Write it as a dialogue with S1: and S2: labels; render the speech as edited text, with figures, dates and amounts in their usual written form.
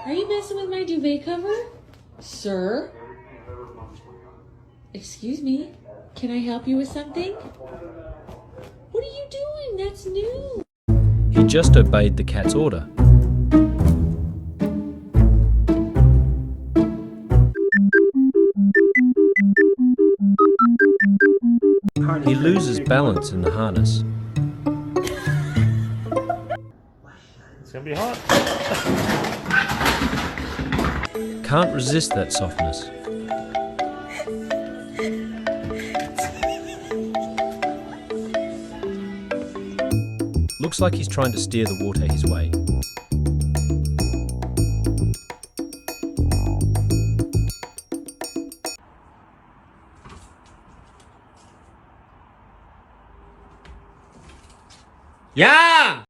S1: Are you messing with my duvet cover? Sir? Excuse me, can I help you with something? What are you doing? That's new.
S2: He just obeyed the cat's order. He loses balance in the harness.
S3: It's gonna be hot.
S2: Can't resist that softness. Looks like he's trying to steer the water his way.
S4: Yeah!